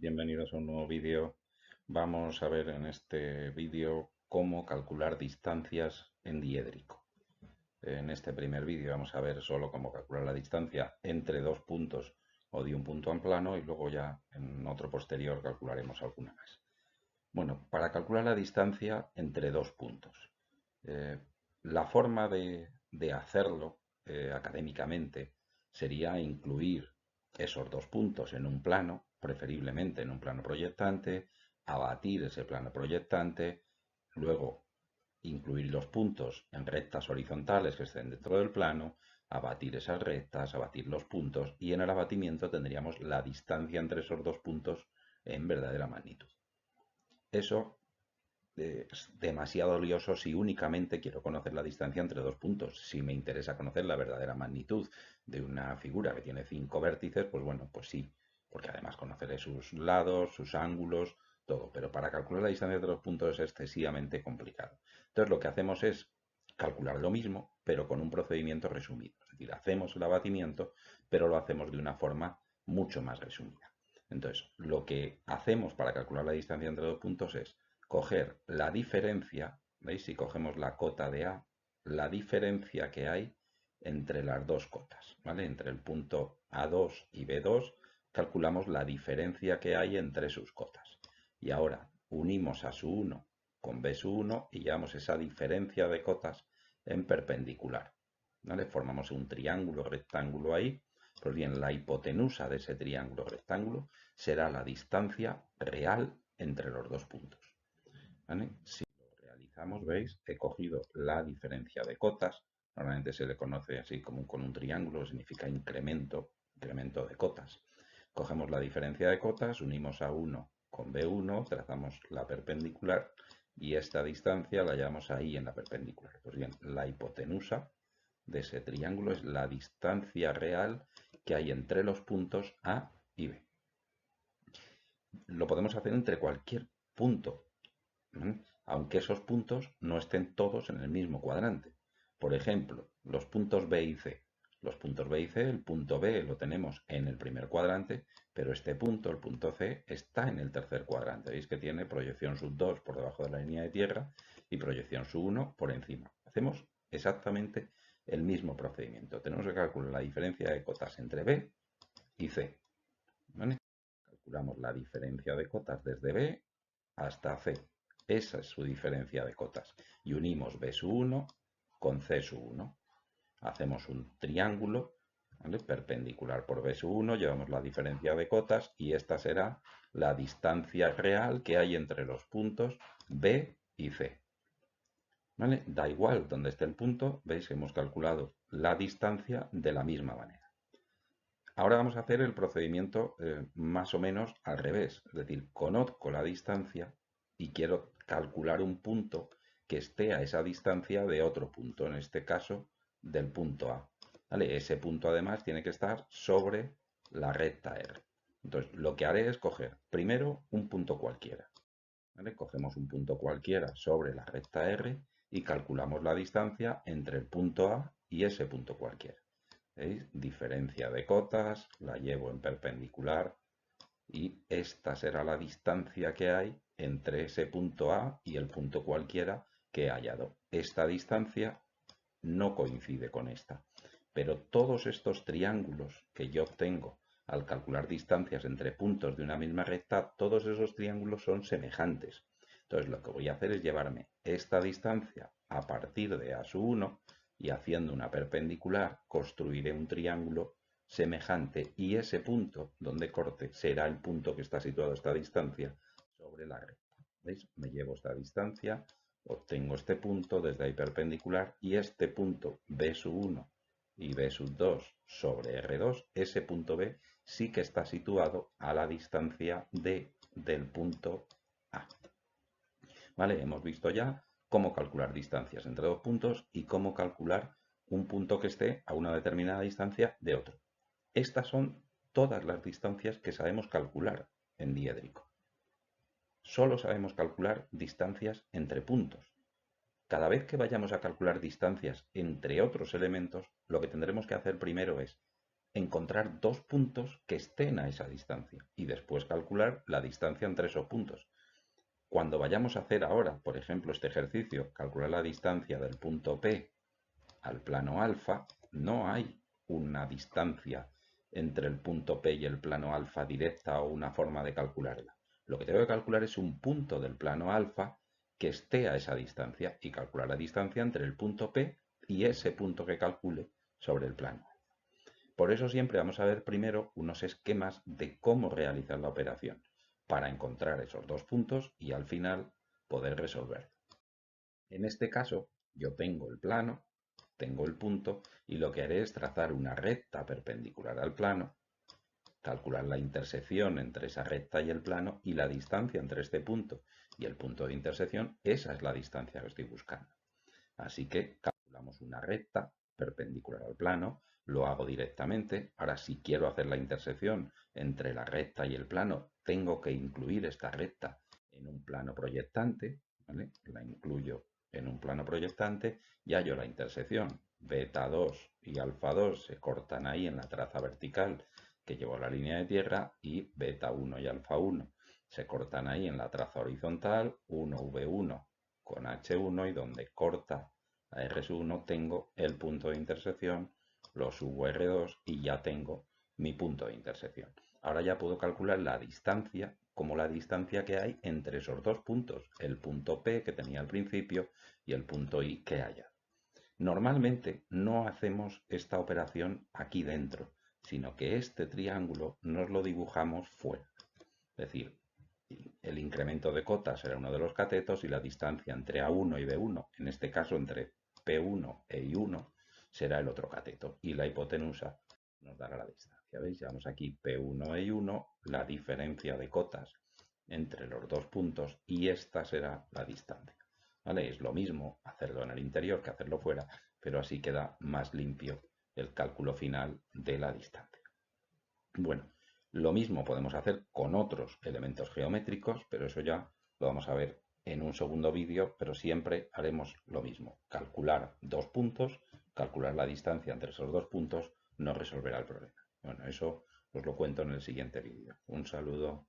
Bienvenidos a un nuevo vídeo. Vamos a ver en este vídeo cómo calcular distancias en diédrico. En este primer vídeo vamos a ver solo cómo calcular la distancia entre dos puntos o de un punto en plano y luego ya en otro posterior calcularemos alguna más. Bueno, para calcular la distancia entre dos puntos. eh, la forma de hacerlo académicamente sería incluir esos dos puntos en un plano, preferiblemente en un plano proyectante, abatir ese plano proyectante, luego incluir los puntos en rectas horizontales que estén dentro del plano, abatir esas rectas, abatir los puntos y en el abatimiento tendríamos la distancia entre esos dos puntos en verdadera magnitud. Eso es demasiado lioso si únicamente quiero conocer la distancia entre dos puntos. Si me interesa conocer la verdadera magnitud de una figura que tiene 5 vértices, pues bueno, pues sí, porque además conoceré sus lados, sus ángulos, todo. Pero para calcular la distancia entre dos puntos es excesivamente complicado. Entonces lo que hacemos es calcular lo mismo, pero con un procedimiento resumido. Es decir, hacemos el abatimiento, pero lo hacemos de una forma mucho más resumida. Entonces, lo que hacemos para calcular la distancia entre dos puntos es coger la diferencia, ¿veis? Si cogemos la cota de A, la diferencia que hay entre las dos cotas, ¿vale? Entre el punto A2 y B2, calculamos la diferencia que hay entre sus cotas. Y ahora unimos a su 1 con B su 1 y llevamos esa diferencia de cotas en perpendicular, ¿vale? Formamos un triángulo rectángulo ahí. Pues bien, la hipotenusa de ese triángulo rectángulo será la distancia real entre los dos puntos. ¿Vale? Si lo realizamos, veis, he cogido la diferencia de cotas, normalmente se le conoce así como con un triángulo, significa incremento de cotas. Cogemos la diferencia de cotas, unimos a 1 con B1, trazamos la perpendicular y esta distancia la llevamos ahí en la perpendicular. Pues bien, la hipotenusa de ese triángulo es la distancia real que hay entre los puntos A y B. Lo podemos hacer entre cualquier punto, aunque esos puntos no estén todos en el mismo cuadrante. Por ejemplo, los puntos B y C. Los puntos B y C, el punto B lo tenemos en el primer cuadrante, pero este punto, el punto C, está en el tercer cuadrante. Veis que tiene proyección sub 2 por debajo de la línea de tierra y proyección sub 1 por encima. Hacemos exactamente el mismo procedimiento. Tenemos que calcular la diferencia de cotas entre B y C. ¿Vale? Calculamos la diferencia de cotas desde B hasta C. Esa es su diferencia de cotas. Y unimos B sub 1 con C sub 1. Hacemos un triángulo, ¿vale? Perpendicular por B sub 1, llevamos la diferencia de cotas y esta será la distancia real que hay entre los puntos B y C. ¿Vale? Da igual donde esté el punto, veis que hemos calculado la distancia de la misma manera. Ahora vamos a hacer el procedimiento más o menos al revés, es decir, conozco la distancia y quiero calcular un punto que esté a esa distancia de otro punto, en este caso del punto A. ¿Vale? Ese punto además tiene que estar sobre la recta R. Entonces, lo que haré es coger primero un punto cualquiera. ¿Vale? Cogemos un punto cualquiera sobre la recta R y calculamos la distancia entre el punto A y ese punto cualquiera. ¿Veis? Diferencia de cotas, la llevo en perpendicular y esta será la distancia que hay entre ese punto A y el punto cualquiera que he hallado. Esta distancia no coincide con esta, pero todos estos triángulos que yo obtengo al calcular distancias entre puntos de una misma recta, todos esos triángulos son semejantes. Entonces lo que voy a hacer es llevarme esta distancia a partir de A sub 1 y haciendo una perpendicular construiré un triángulo semejante y ese punto donde corte será el punto que está situado a esta distancia sobre la recta. ¿Veis? Me llevo esta distancia, obtengo este punto desde ahí perpendicular y este punto B sub 1 y B sub 2 sobre R2, ese punto B sí que está situado a la distancia D del punto A. ¿Vale? Hemos visto ya cómo calcular distancias entre dos puntos y cómo calcular un punto que esté a una determinada distancia de otro. Estas son todas las distancias que sabemos calcular en diédrico. Solo sabemos calcular distancias entre puntos. Cada vez que vayamos a calcular distancias entre otros elementos, lo que tendremos que hacer primero es encontrar dos puntos que estén a esa distancia y después calcular la distancia entre esos puntos. Cuando vayamos a hacer ahora, por ejemplo, este ejercicio, calcular la distancia del punto P al plano alfa, no hay una distancia entre el punto P y el plano alfa directa o una forma de calcularla. Lo que tengo que calcular es un punto del plano alfa que esté a esa distancia y calcular la distancia entre el punto P y ese punto que calcule sobre el plano. Por eso siempre vamos a ver primero unos esquemas de cómo realizar la operación para encontrar esos dos puntos y al final poder resolverlo. En este caso, yo tengo el plano, tengo el punto y lo que haré es trazar una recta perpendicular al plano, calcular la intersección entre esa recta y el plano y la distancia entre este punto y el punto de intersección, esa es la distancia que estoy buscando. Así que calculamos una recta perpendicular al plano, lo hago directamente. Ahora, si quiero hacer la intersección entre la recta y el plano, tengo que incluir esta recta en un plano proyectante, ¿vale? La incluyo en un plano proyectante y hallo la intersección. Beta 2 y alfa 2 se cortan ahí en la traza vertical que llevo a la línea de tierra y beta 1 y alfa 1 se cortan ahí en la traza horizontal, 1V1 con H1 y donde corta a R1 tengo el punto de intersección, lo subo a R2 y ya tengo mi punto de intersección. Ahora ya puedo calcular la distancia como la distancia que hay entre esos dos puntos, el punto P que tenía al principio y el punto I que haya. Normalmente no hacemos esta operación aquí dentro, sino que este triángulo nos lo dibujamos fuera. Es decir, el incremento de cota será uno de los catetos y la distancia entre A1 y B1, en este caso entre P1 e I1, será el otro cateto. Y la hipotenusa nos dará la distancia. ¿Veis? Llevamos aquí P1 e I1, la diferencia de cotas entre los dos puntos y esta será la distancia. ¿Vale? Es lo mismo hacerlo en el interior que hacerlo fuera, pero así queda más limpio el cálculo final de la distancia. Bueno, lo mismo podemos hacer con otros elementos geométricos, pero eso ya lo vamos a ver en un segundo vídeo, pero siempre haremos lo mismo. Calcular dos puntos, calcular la distancia entre esos dos puntos, no resolverá el problema. Bueno, eso os lo cuento en el siguiente vídeo. Un saludo.